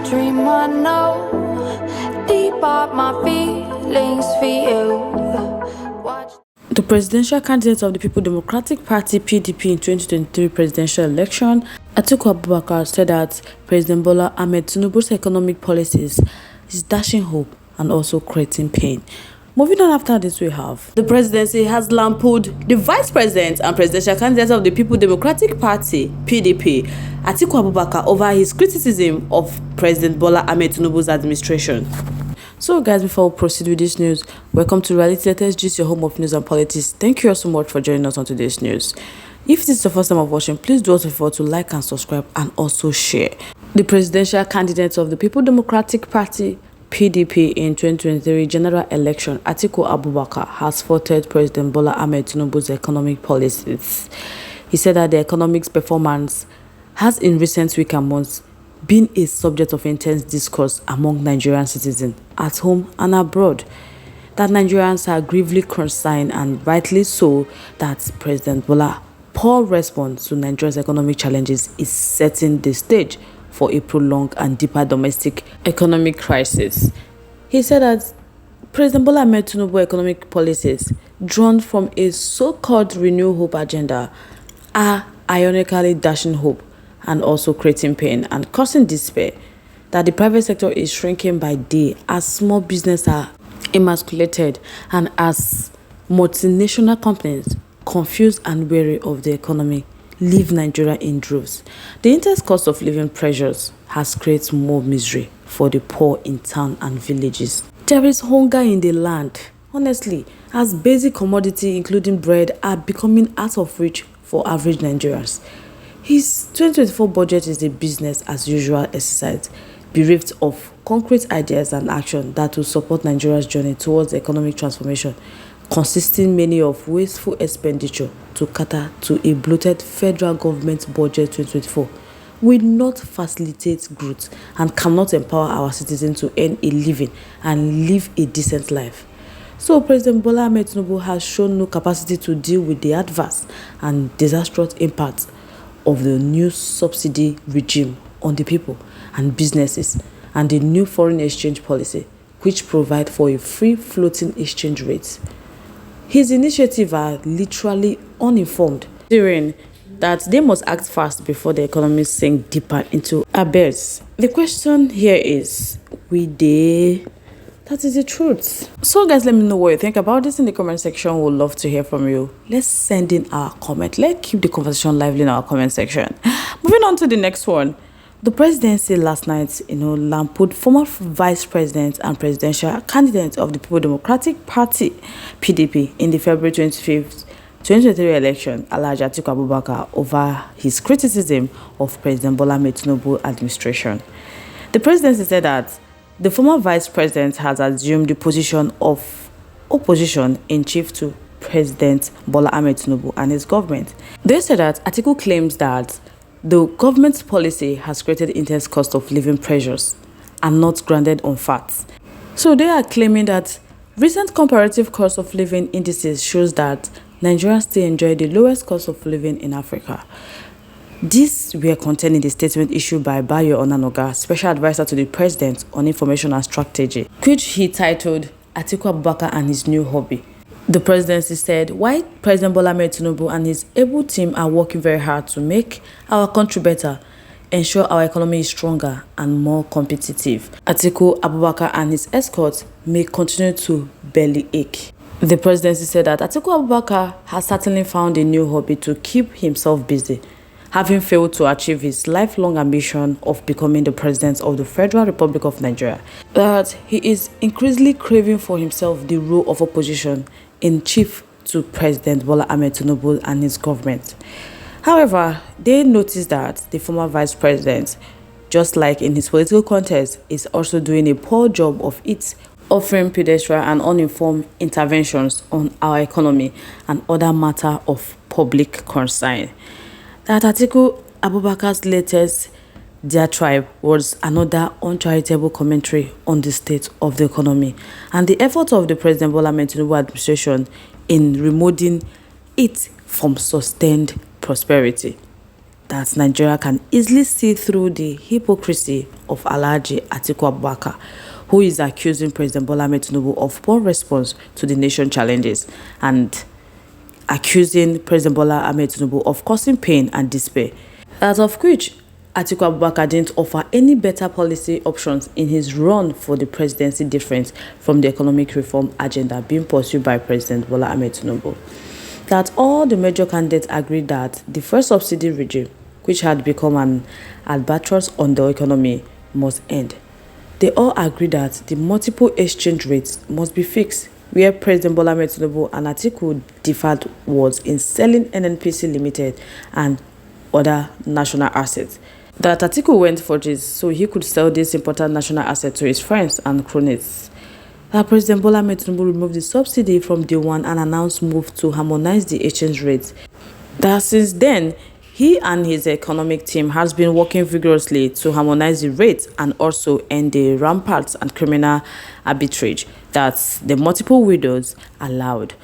dream I know deep up my feelings for you. The presidential candidate of the People Democratic Party (PDP) in 2023 presidential election, Atiku Abubakar, said that President Bola Ahmed Tinubu's economic policies is dashing hope and also creating pain. Moving on, after this, we have the presidency has lampooned the vice president and presidential candidate of the People Democratic Party (PDP), Atiku Abubakar, over his criticism of President Bola Ahmed Tinubu's administration. So guys, before we proceed with this news, welcome to Reality Latest, just your home of news and politics. Thank you all so much for joining us on today's news. If this is the first time of watching, please do us a favor to like and subscribe and also share. The presidential candidate of the People Democratic Party (PDP) in 2023 general election, Atiku Abubakar, has faulted President Bola Ahmed Tinubu's economic policies. He said that the economic performance has in recent weeks and months been a subject of intense discourse among Nigerian citizens at home and abroad, that Nigerians are gravely concerned, and rightly so, that President Bola's poor response to Nigeria's economic challenges is setting the stage for a prolonged and deeper domestic economic crisis. He said that President Bola Ahmed Tinubu's economic policies, drawn from a so-called Renew Hope agenda, are ironically dashing hope and also creating pain and causing despair, that the private sector is shrinking by day as small businesses are emasculated and as multinational companies, confused and wary of the economy, leave Nigeria in droves. The intense cost of living pressures has created more misery for the poor in town and villages. There is hunger in the land, honestly, as basic commodities including bread are becoming out of reach for average Nigerians. His 2024 budget is a business as usual exercise, bereft of concrete ideas and action that will support Nigeria's journey towards economic transformation, consisting mainly of wasteful expenditure to cater to a bloated federal government budget. 2024 will not facilitate growth and cannot empower our citizens to earn a living and live a decent life. So President Bola Ahmed Tinubu has shown no capacity to deal with the adverse and disastrous impacts of the new subsidy regime on the people and businesses, and the new foreign exchange policy, which provide for a free floating exchange rate. His initiatives are literally uninformed, considering that they must act fast before the economy sink deeper into abyss. The question here is, will they? That is the truth. So guys, let me know what you think about this in the comment section. We'd love to hear from you. Let's send in our comment. Let's keep the conversation lively in our comment section. Moving on to the next one. The presidency last night, lampooned former vice president and presidential candidate of the People Democratic Party (PDP) in the February 25th, 2023 election, Alhaji Atiku Abubakar, over his criticism of President Bola Ahmed Tinubu administration. The presidency said that the former vice president has assumed the position of opposition in chief to President Bola Ahmed Tinubu and his government. They said that Atiku claims that the government's policy has created intense cost of living pressures and not grounded on facts. So they are claiming that recent comparative cost of living indices shows that Nigerians still enjoy the lowest cost of living in Africa. These were contained in the statement issued by Bayo Onanoga, Special Advisor to the President on Information and Strategy, which he titled Atiku Abubakar and His New Hobby. The presidency said, while President Bola Ahmed Tinubu and his able team are working very hard to make our country better, ensure our economy is stronger and more competitive, Atiku Abubakar and his escorts may continue to bellyache. The presidency said that Atiku Abubakar has certainly found a new hobby to keep himself busy, having failed to achieve his lifelong ambition of becoming the president of the Federal Republic of Nigeria, that he is increasingly craving for himself the role of opposition in chief to President Bola Ahmed Tinubu and his government. However, they noticed that the former vice president, just like in his political contest, is also doing a poor job of it, offering pedestrian and uninformed interventions on our economy and other matters of public concern. That Atiku Abubakar's latest diatribe was another uncharitable commentary on the state of the economy and the efforts of the President Bola Ahmed Tinubu administration in removing it from sustained prosperity. that Nigeria can easily see through the hypocrisy of Alhaji Atiku Abubakar, who is accusing President Bola Ahmed Tinubu of poor response to the nation challenges and accusing President Bola Ahmed Tinubu of causing pain and despair. As of which, Atiku Abubakar didn't offer any better policy options in his run for the presidency, different from the economic reform agenda being pursued by President Bola Ahmed Tinubu. That all the major candidates agreed that the first subsidy regime, which had become an albatross on the economy, must end. They all agreed that the multiple exchange rates must be fixed. Where President Bola Ahmed Tinubu and Atiku differed was in selling NNPC Limited and other national assets. That Atiku went for this so he could sell this important national asset to his friends and cronies. That President Bola Ahmed Tinubu removed the subsidy from day one and announced move to harmonize the exchange rates. That since then, he and his economic team has been working vigorously to harmonize the rates and also end the rampant and criminal arbitrage that the multiple widows allowed.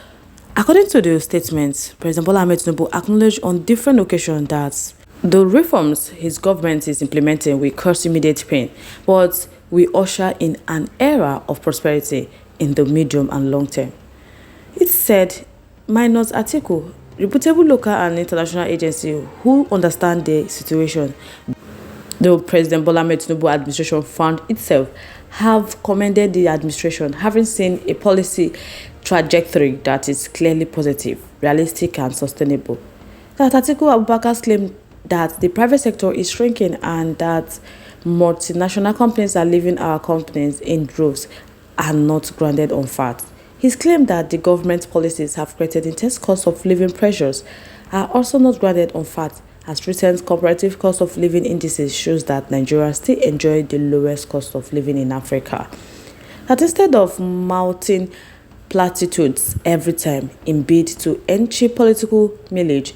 According to the statements, President Bola Ahmed Tinubu acknowledged on different occasions that the reforms his government is implementing will cause immediate pain, but we usher in an era of prosperity in the medium and long term. It said, minus Atiku, reputable local and international agencies who understand the situation, the President Bola Ahmed Tinubu administration found itself have commended the administration, having seen a policy trajectory that is clearly positive, realistic and sustainable. That Atiku Abubakar's claim that the private sector is shrinking and that multinational companies are leaving our companies in droves are not grounded on facts. His claim that the government policies have created intense cost of living pressures are also not grounded on facts, as recent comparative cost of living indices shows that Nigeria still enjoys the lowest cost of living in Africa. That instead of mounting platitudes every time in bid to end cheap political mileage,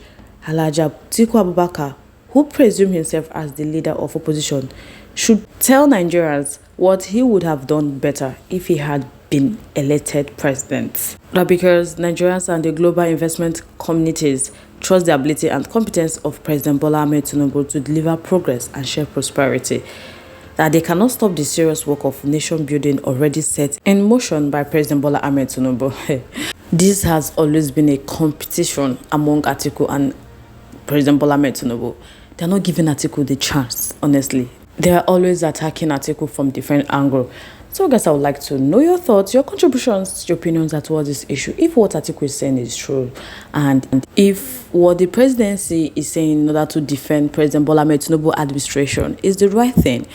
Alhaji Atiku Abubakar, who presumes himself as the leader of opposition, should tell Nigerians what he would have done better if he had been elected president. That because Nigerians and the global investment communities trust the ability and competence of President Bola Ahmed Tinubu to deliver progress and share prosperity, that they cannot stop the serious work of nation building already set in motion by President Bola Ahmed Tinubu. This has always been a competition among Atiku and President Bola Ahmed Tinubu. They are not giving Atiku the chance, honestly. They are always attacking Atiku from different angles. So guys, I would like to know your thoughts, your contributions, your opinions towards this issue. If what Atiku is saying is true, and if what the presidency is saying in order to defend President Bola Ahmed Tinubu administration is the right thing,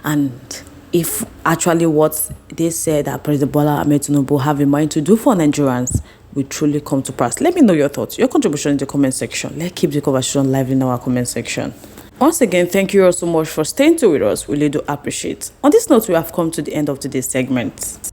and if actually what they said that President Bola Ahmed Tinubu have in mind to do for Nigerians will truly come to pass. Let me know your thoughts, your contribution in the comment section. Let's keep the conversation live in our comment section. Once again, thank you all so much for staying tuned with us. We really do appreciate. On this note, we have come to the end of today's segment.